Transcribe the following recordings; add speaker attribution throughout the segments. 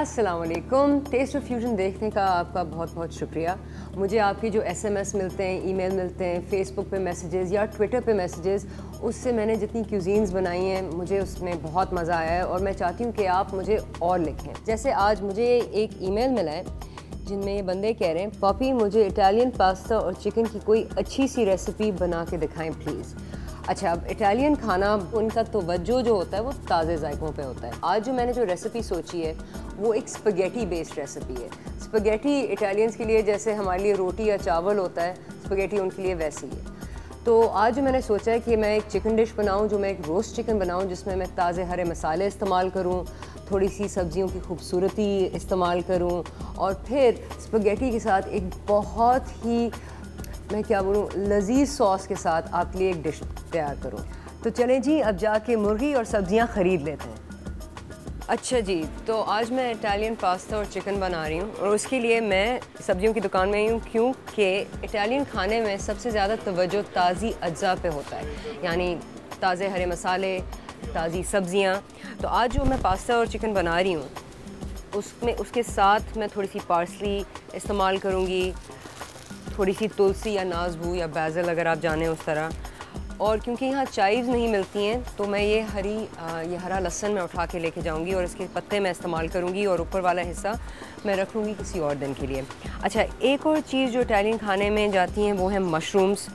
Speaker 1: अस्सलाम वालेकुम। Test of fusion देखने का आपका बहुत बहुत शुक्रिया। मुझे आपके जो एसएमएस मिलते हैं, ईमेल मिलते हैं, फेसबुक पे मैसेजेस या ट्विटर पे मैसेजेस, उससे मैंने जितनी क्यूजीन्स बनाई हैं मुझे उसमें बहुत मज़ा आया है और मैं चाहती हूँ कि आप मुझे और लिखें। जैसे आज मुझे एक ईमेल मिला है जिनमें ये बंदे कह रहे हैं, पॉपी मुझे इटालियन पास्ता और चिकन की कोई अच्छी सी रेसिपी बना के दिखाएं प्लीज़। अच्छा, अब इटालियन खाना उनका तवज्जो जो होता है वो ताज़े जायकों पे होता है। आज जो मैंने जो रेसिपी सोची है वो एक स्पगेटी बेस्ड रेसिपी है। स्पगेटी इटालियंस के लिए जैसे हमारे लिए रोटी या चावल होता है, स्पगेटी उनके लिए वैसी है। तो आज जो मैंने सोचा है कि मैं एक चिकन डिश बनाऊं, जो मैं एक रोस्ट चिकन बनाऊं जिसमें मैं ताज़े हरे मसाले इस्तेमाल करूं, थोड़ी सी सब्जियों की खूबसूरती इस्तेमाल करूं और फिर स्पगेटी के साथ एक बहुत ही, मैं क्या बोलूँ, लजीज सॉस के साथ आपके लिए एक डिश तैयार करूँ। तो चलें जी, अब जाके मुर्गी और सब्जियां ख़रीद लेते हैं। अच्छा जी, तो आज मैं इटालियन पास्ता और चिकन बना रही हूँ और उसके लिए मैं सब्जियों की दुकान में आई हूँ क्योंकि इटालियन खाने में सबसे ज़्यादा तवज्जो ताज़ी अज्जा पे होता है, यानी ताज़े हरे मसाले, ताज़ी सब्जियाँ। तो आज जो मैं पास्ता और चिकन बना रही हूँ उसमें उसके साथ मैं थोड़ी सी पार्सली इस्तेमाल करूँगी, थोड़ी सी तुलसी या नाज़बू या बैज़ल अगर आप जानें उस तरह। और क्योंकि यहाँ चाइव्स नहीं मिलती हैं तो मैं ये हरा लहसुन मैं उठा के लेके जाऊँगी और इसके पत्ते मैं इस्तेमाल करूँगी और ऊपर वाला हिस्सा मैं रख लूँगी किसी और दिन के लिए। अच्छा, एक और चीज़ जो इटालियन खाने में जाती हैं वो है मशरूम्स,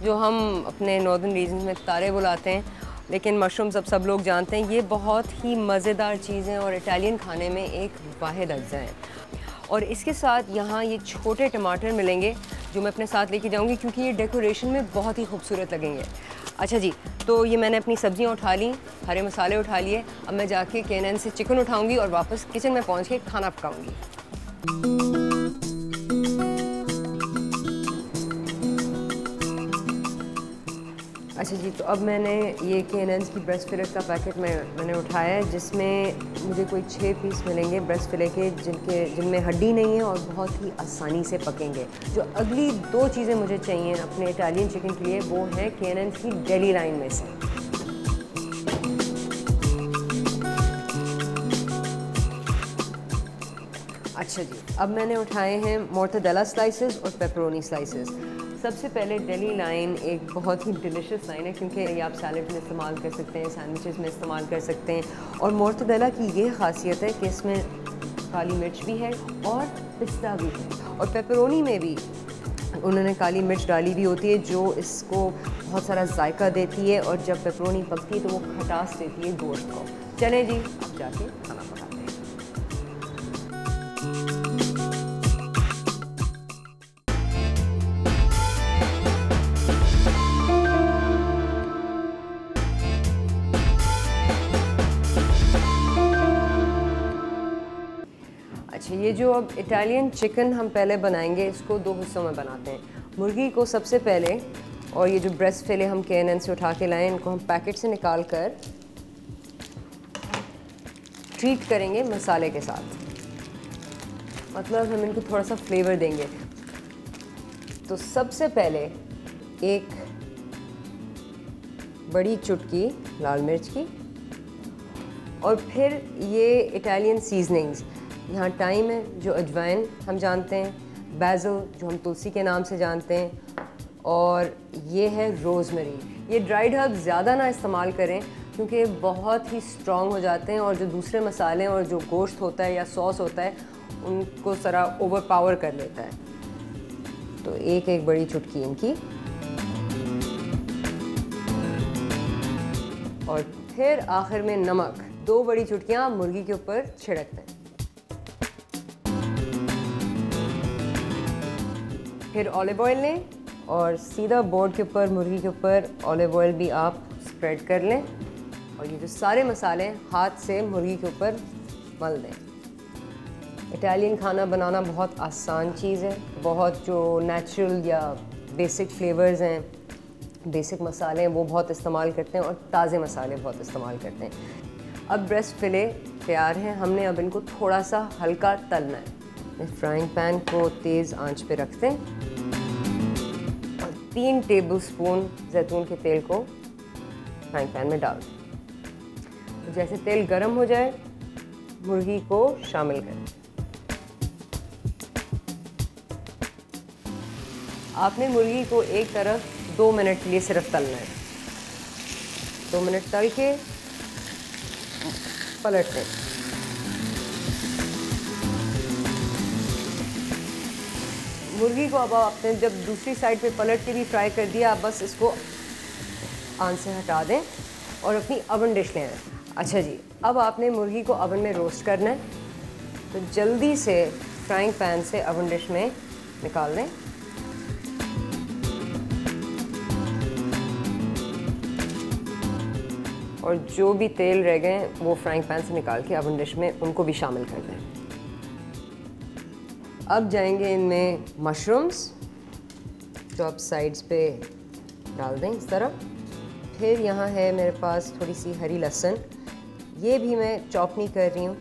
Speaker 1: जो हम अपने नॉर्दर्न रीजन में तारे बुलाते हैं, लेकिन मशरूम्स अब सब लोग जानते हैं। ये बहुत ही मज़ेदार चीज़ हैं और इटालियन खाने में एक वाहिद अज्जा है। और इसके साथ यहाँ ये छोटे टमाटर मिलेंगे जो मैं अपने साथ लेके जाऊँगी क्योंकि ये डेकोरेशन में बहुत ही खूबसूरत लगेंगे। अच्छा जी, तो ये मैंने अपनी सब्जियाँ उठा ली, हरे मसाले उठा लिए। अब मैं जाके K&N से चिकन उठाऊँगी और वापस किचन में पहुँच के खाना पकाऊँगी। अच्छा जी, तो अब मैंने ये K&N की ब्रेस्ट फिलेट का पैकेट मैंने उठाया है जिसमें मुझे कोई 6 पीस मिलेंगे ब्रेस्ट फिले के, जिनमें हड्डी नहीं है और बहुत ही आसानी से पकेंगे। जो अगली 2 चीज़ें मुझे चाहिए अपने इटालियन चिकन के लिए वो है K&N की डेली लाइन में से। अच्छा जी, अब मैंने उठाए हैं मोर्टाडेला स्लाइसेस और पेपरोनी स्लाइसेस। सबसे पहले डेली लाइन एक बहुत ही डिलिशियस लाइन है क्योंकि ये आप सैलड में इस्तेमाल कर सकते हैं, सैंडविचेस में इस्तेमाल कर सकते हैं। और मोर्टाडेला की ये खासियत है कि इसमें काली मिर्च भी है और पिस्ता भी है। और पेपरोनी में भी उन्होंने काली मिर्च डाली भी होती है जो इसको बहुत सारा जायका देती है और जब पेपरोनी पकती है तो वो खटास देती है गोश्त को। चलें जी, अब जाके खाना पकाते हैं। अच्छा, ये जो अब इटालियन चिकन हम पहले बनाएंगे इसको 2 हिस्सों में बनाते हैं। मुर्गी को सबसे पहले, और ये जो ब्रेस्ट फिले हम K&N से उठा के लाएं इनको हम पैकेट से निकाल कर ट्रीट करेंगे मसाले के साथ, मतलब हम इनको थोड़ा सा फ्लेवर देंगे। तो सबसे पहले एक बड़ी चुटकी लाल मिर्च की और फिर ये इटालियन सीजनिंग्स, यहाँ टाइम है जो अजवाइन हम जानते हैं, बैज़ल जो हम तुलसी के नाम से जानते हैं, और ये है रोज़मेरी। ये ड्राइड हर्ब ज़्यादा ना इस्तेमाल करें क्योंकि बहुत ही स्ट्रॉन्ग हो जाते हैं और जो दूसरे मसाले और जो गोश्त होता है या सॉस होता है उनको ज़रा ओवर पावर कर लेता है। तो एक बड़ी चुटकी इनकी, और फिर आखिर में नमक 2 बड़ी चुटकियाँ मुर्गी के ऊपर छिड़कते हैं। फिर ऑलिव ऑयल लें और सीधा बोर्ड के ऊपर, मुर्गी के ऊपर ऑलिव ऑयल भी आप स्प्रेड कर लें और ये जो सारे मसाले हाथ से मुर्गी के ऊपर मल दें। इटालियन खाना बनाना बहुत आसान चीज़ है, बहुत जो नेचुरल या बेसिक फ्लेवर्स हैं, बेसिक मसाले हैं वो बहुत इस्तेमाल करते हैं और ताज़े मसाले बहुत इस्तेमाल करते हैं। अब ब्रेस्ट फिले तैयार हैं, हमने अब इनको थोड़ा सा हल्का तलना है। फ्राइंग पैन को तेज़ आंच पे रखते हैं और 3 टेबलस्पून जैतून के तेल को फ्राइंग पैन में डाल दें। तो जैसे तेल गर्म हो जाए मुर्गी को शामिल करें। आपने मुर्गी को एक तरफ 2 मिनट के लिए सिर्फ तलना है। 2 मिनट तल के पलट दें। मुर्गी को अब आपने जब दूसरी साइड पे पलट के भी फ्राई कर दिया, आप बस इसको आंच से हटा दें और अपनी ओवन डिश ले आएं। अच्छा जी, अब आपने मुर्गी को ओवन में रोस्ट करना है, तो जल्दी से फ्राइंग पैन से ओवन डिश में निकाल दें। और जो भी तेल रह गए वो फ्राइंग पैन से निकाल के ओवन डिश में उनको भी शामिल कर दें। अब जाएंगे इनमें मशरूम्स, जो आप साइड्स पे डाल दें इस तरह। फिर यहाँ है मेरे पास थोड़ी सी हरी लहसुन, ये भी मैं चॉप नहीं कर रही हूँ,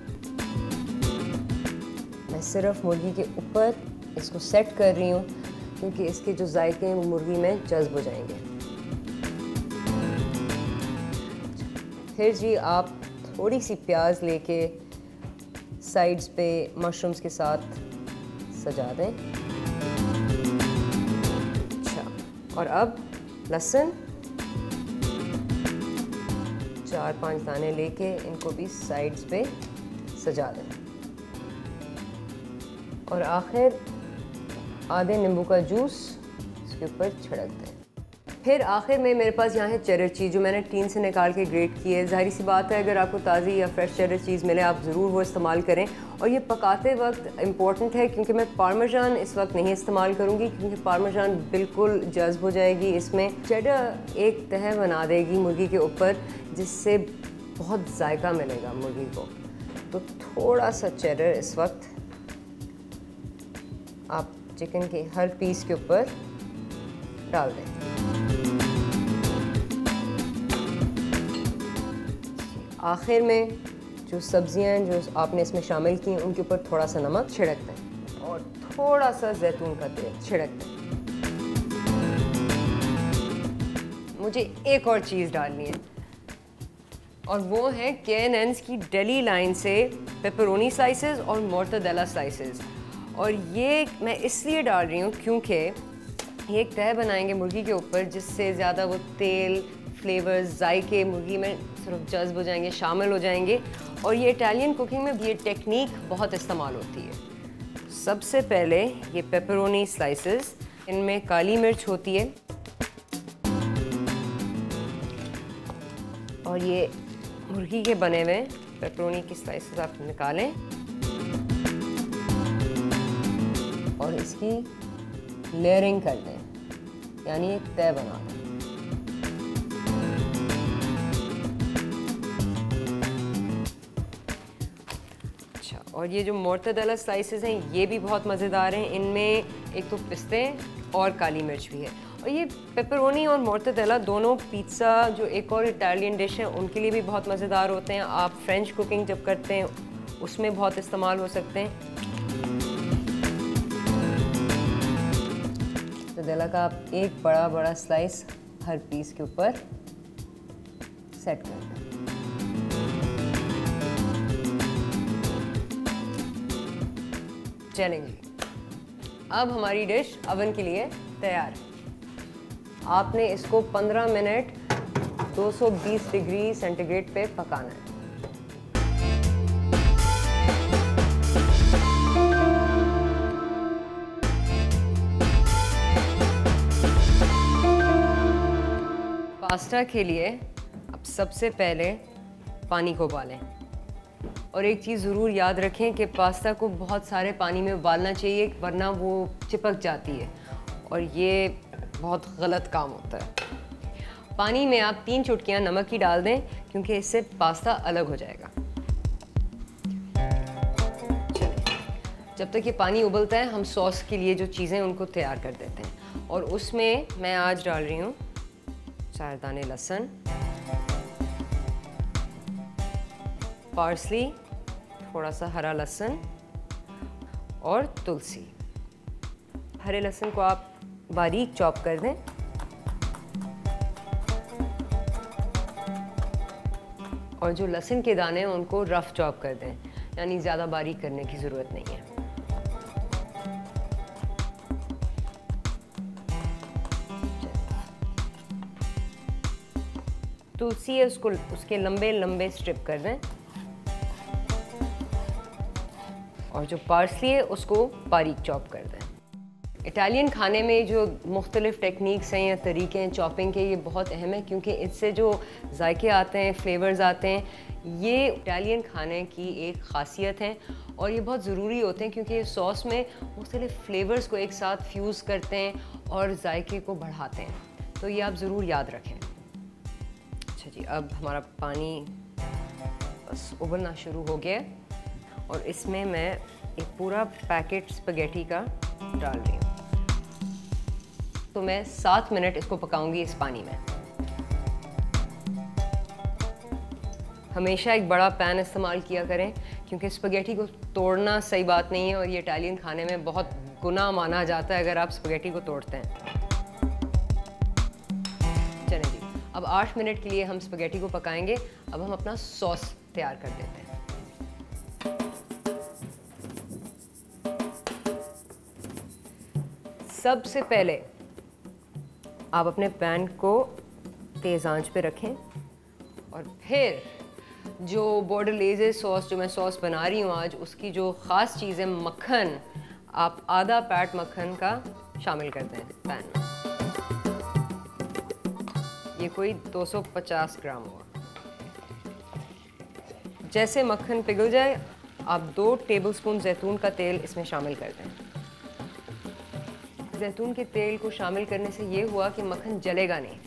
Speaker 1: मैं सिर्फ मुर्गी के ऊपर इसको सेट कर रही हूँ क्योंकि इसके जो जायके हैं वो मुर्गी में जज्ब हो जाएंगे। फिर जी आप थोड़ी सी प्याज लेके साइड्स पे मशरूम्स के साथ सजा दें। अच्छा, और अब लहसुन 4-5 दाने लेके इनको भी साइड्स पे सजा दें। और आखिर आधे नींबू का जूस इसके ऊपर छिड़क दें। फिर आखिर में मेरे पास यहाँ है चेडर चीज़, जो मैंने टीन से निकाल के ग्रेट की है। ज़ाहिर सी बात है, अगर आपको ताज़ी या फ्रेश चेडर चीज़ मिले आप ज़रूर वो इस्तेमाल करें। और ये पकाते वक्त इम्पॉर्टेंट है क्योंकि मैं पार्मेजान इस वक्त नहीं इस्तेमाल करूँगी क्योंकि पार्मेजान बिल्कुल जज्ब हो जाएगी इसमें। चेडर एक तह बना देगी मुर्गी के ऊपर जिससे बहुत जायका मिलेगा मुर्गी को। तो थोड़ा सा चेडर इस वक्त आप चिकन के हर पीस के ऊपर डाल दें। आखिर में जो सब्जियां जो आपने इसमें शामिल की उनके ऊपर थोड़ा सा नमक छिड़क दें और थोड़ा सा जैतून का तेल छिड़क दें। मुझे एक और चीज़ डालनी है और वो है K&N's की डेली लाइन से पेपरोनी स्लाइसेस और मोर्टाडेला स्लाइसेस। और ये मैं इसलिए डाल रही हूँ क्योंकि ये एक तह बनाएंगे मुर्गी के ऊपर जिससे ज़्यादा वो तेल, फ्लेवर्स, जायके मुर्गी में सिर्फ जज्ब हो जाएंगे, शामिल हो जाएंगे। और ये इटालियन कुकिंग में ये टेक्निक बहुत इस्तेमाल होती है। सबसे पहले ये पेपरोनी स्लाइसेस, इनमें काली मिर्च होती है और ये मुर्गी के बने हुए पेपरोनी की स्लाइसेस आप निकालें और इसकी लेयरिंग कर दें, यानी एक तह बना दें। अच्छा, और ये जो मोर्टाडेला स्लाइसेस हैं ये भी बहुत मज़ेदार हैं। इनमें एक तो पिस्ते और काली मिर्च भी है। और ये पेपरोनी और मोर्टाडेला दोनों पिज़्ज़ा जो एक और इटालियन डिश है उनके लिए भी बहुत मज़ेदार होते हैं। आप फ्रेंच कुकिंग जब करते हैं उसमें बहुत इस्तेमाल हो सकते हैं। मोर्टाडेला का आप एक बड़ा बड़ा स्लाइस हर पीस के ऊपर सेट कर दें। चलेंगे, अब हमारी डिश ओवन के लिए तैयार है। आपने इसको 15 मिनट 220 डिग्री सेंटीग्रेड पे पकाना है। पास्ता के लिए अब सबसे पहले पानी को उबालें और एक चीज़ ज़रूर याद रखें कि पास्ता को बहुत सारे पानी में उबालना चाहिए वरना वो चिपक जाती है और ये बहुत गलत काम होता है। पानी में आप 3 चुटकियाँ नमक की डाल दें क्योंकि इससे पास्ता अलग हो जाएगा। चलिए, जब तक ये पानी उबलता है हम सॉस के लिए जो चीज़ें उनको तैयार कर देते हैं। और उसमें मैं आज डाल रही हूँ 4 दाने लहसुन, पार्सली, थोड़ा सा हरा लहसुन और तुलसी। हरे लहसुन को आप बारीक चॉप कर दें और जो लहसुन के दाने हैं उनको रफ चॉप कर दें। यानी ज़्यादा बारीक करने की ज़रूरत नहीं है। तुलसी है उसको उसके लंबे लंबे स्ट्रिप कर दें और जो पार्सली है उसको बारीक चॉप कर दें। इटालियन खाने में जो मुख्तलिफ़ टेक्निक्स हैं या तरीके हैं चॉपिंग के, ये बहुत अहम है क्योंकि इससे जो जायके आते हैं, फ्लेवर्स आते हैं, ये इटालियन खाने की एक ख़ासियत है और ये बहुत ज़रूरी होते हैं क्योंकि ये सॉस में मुख्तलिफ़ फ्लेवर्स को एक साथ फ्यूज़ करते हैं और जायके को बढ़ाते हैं। तो ये आप ज़रूर याद रखें। अच्छा जी, अब हमारा पानी बस उबलना शुरू हो गया है और इसमें मैं एक पूरा पैकेट स्पगेटी का डाल रही हूँ। तो मैं 7 मिनट इसको पकाऊंगी इस पानी में। हमेशा एक बड़ा पैन इस्तेमाल किया करें क्योंकि स्पगेटी को तोड़ना सही बात नहीं है और ये इटालियन खाने में बहुत गुनाह माना जाता है अगर आप स्पगेटी को तोड़ते हैं। चलें जी, अब 8 मिनट के लिए हम स्पगेटी को पकाएंगे। अब हम अपना सॉस तैयार कर देते हैं। सबसे पहले आप अपने पैन को तेज़ आंच पे रखें और फिर जो बॉर्डेलेज़े सॉस, जो मैं सॉस बना रही हूँ आज, उसकी जो ख़ास चीज़ है मक्खन, आप आधा पैट मक्खन का शामिल करते हैं पैन में। ये कोई 250 ग्राम हुआ। जैसे मक्खन पिघल जाए आप 2 टेबलस्पून जैतून का तेल इसमें शामिल कर दें। जैतून के तेल को शामिल करने से ये हुआ कि मक्खन जलेगा नहीं।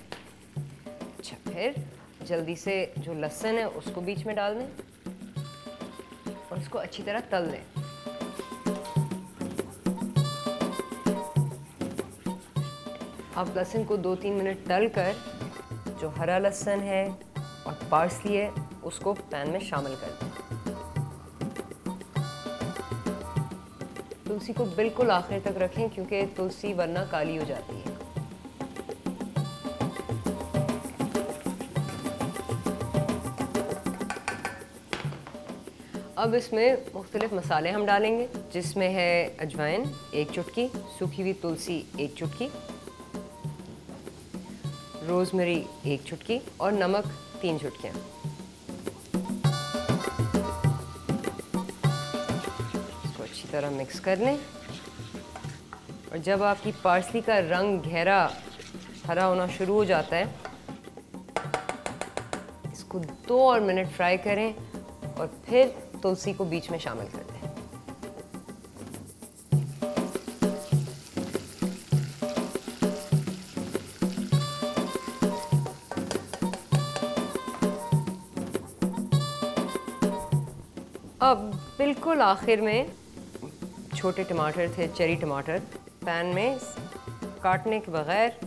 Speaker 1: अच्छा, फिर जल्दी से जो लहसुन है उसको बीच में डाल दें और उसको अच्छी तरह तल दें। आप लहसुन को 2-3 मिनट तल कर जो हरा लहसुन है और पार्सली है उसको पैन में शामिल कर दें। तुलसी को बिल्कुल आखिर तक रखें क्योंकि तुलसी वरना काली हो जाती है। अब इसमें मुख्तलिफ मसाले हम डालेंगे जिसमें है अजवाइन 1 चुटकी, सूखी हुई तुलसी 1 चुटकी, रोज़मेरी 1 चुटकी और नमक 3 चुटकियाँ। इसको अच्छी तरह मिक्स कर लें और जब आपकी पार्सली का रंग गहरा हरा होना शुरू हो जाता है, इसको 2 और मिनट फ्राई करें और फिर तुलसी को बीच में शामिल कर दें। अब बिल्कुल आखिर में छोटे टमाटर थे, चेरी टमाटर, पैन में काटने के बगैर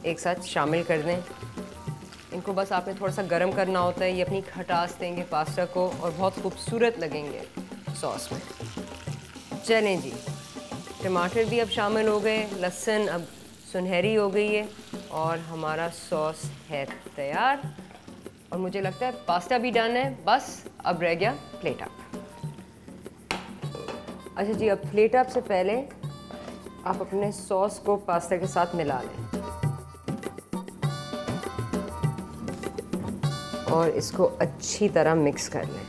Speaker 1: एक साथ शामिल कर दें। इनको बस आपने थोड़ा सा गर्म करना होता है, ये अपनी खटास देंगे पास्ता को और बहुत खूबसूरत लगेंगे सॉस में। चलें जी, टमाटर भी अब शामिल हो गए, लहसुन अब सुनहरी हो गई है और हमारा सॉस है तैयार। और मुझे लगता है पास्ता भी डन है, बस अब रह गया प्लेट अप। अच्छा जी, अब प्लेट अप से पहले आप अपने सॉस को पास्ता के साथ मिला लें और इसको अच्छी तरह मिक्स कर लें।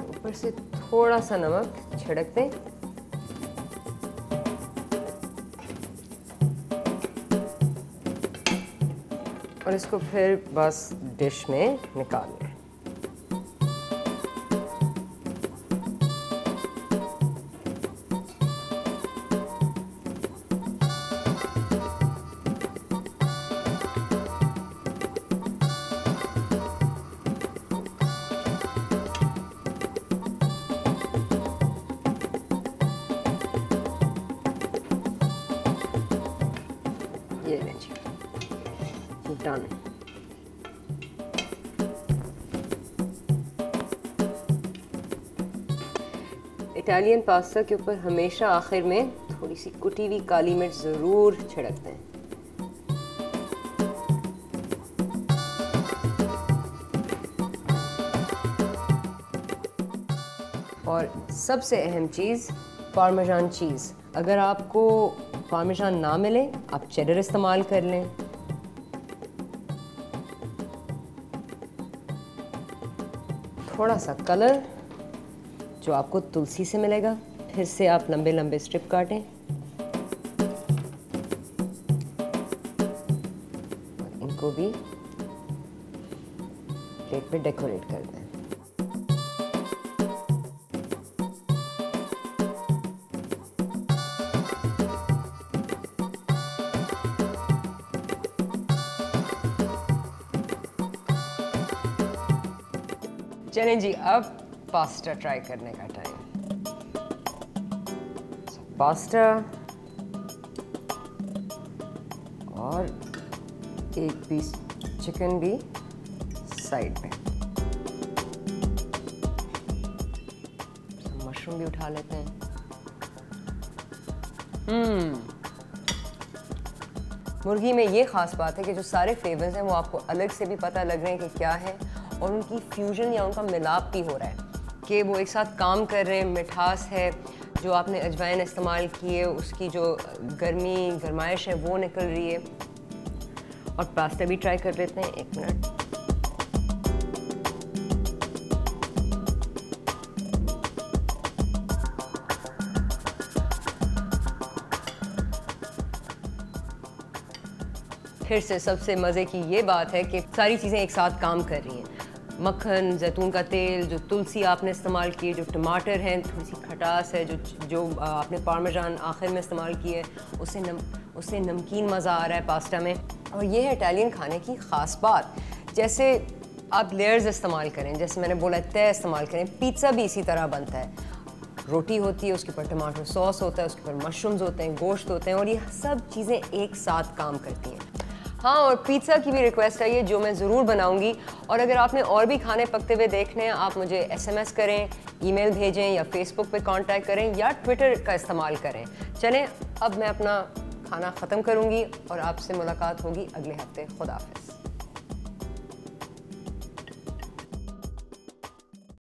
Speaker 1: ऊपर से थोड़ा सा नमक छिड़क दें और इसको फिर बस डिश में निकाल लें। ये लें जी, डन। इटालियन पास्ता के ऊपर हमेशा आखिर में थोड़ी सी कुटी हुई काली मिर्च ज़रूर छिड़क दें। और सबसे अहम चीज़ पार्मेजान चीज़। अगर आपको पार्मेजान ना मिले आप चेडर इस्तेमाल कर लें। थोड़ा सा कलर जो आपको तुलसी से मिलेगा। फिर से आप लंबे लंबे स्ट्रिप काटें और इनको भी प्लेट पे डेकोरेट कर दें। चलें जी, अब पास्ता ट्राई करने का टाइम। पास्ता और एक पीस चिकन भी साइड पे। मशरूम भी उठा लेते हैं। मुर्गी में ये ख़ास बात है कि जो सारे फ्लेवर्स हैं वो आपको अलग से भी पता लग रहे हैं कि क्या है, और उनकी फ्यूजन या उनका मिलाप भी हो रहा है कि वो एक साथ काम कर रहे हैं। मिठास है, जो आपने अजवाइन इस्तेमाल की है उसकी जो गरमाइश है वो निकल रही है। और पास्ता भी ट्राई कर लेते हैं, 1 मिनट। फिर से सबसे मज़े की ये बात है कि सारी चीज़ें एक साथ काम कर रही हैं। मक्खन, जैतून का तेल, जो तुलसी आपने इस्तेमाल की है, जो टमाटर हैं, थोड़ी सी खटास है, जो आपने पार्मेजान आखिर में इस्तेमाल की है, उससे नमकीन मज़ा आ रहा है पास्ता में। और ये है इटालियन खाने की ख़ास बात। जैसे आप लेयर्स इस्तेमाल करें, जैसे मैंने बोला तय इस्तेमाल करें। पिज़्ज़ा भी इसी तरह बनता है। रोटी होती है, उसके ऊपर टमाटर सॉस होता है, उसके ऊपर मशरूम्स होते हैं, गोश्त होते हैं, और ये सब चीज़ें एक साथ काम करती हैं। हाँ, और पिज़्ज़ा की भी रिक्वेस्ट आई है जो मैं ज़रूर बनाऊंगी। और अगर आपने और भी खाने पकते हुए देखने हैं, आप मुझे SMS करें, ईमेल भेजें, या फेसबुक पे कांटेक्ट करें, या ट्विटर का इस्तेमाल करें। चलें, अब मैं अपना खाना ख़त्म करूंगी और आपसे मुलाकात होगी अगले हफ्ते। खुदा हाफ़िज़।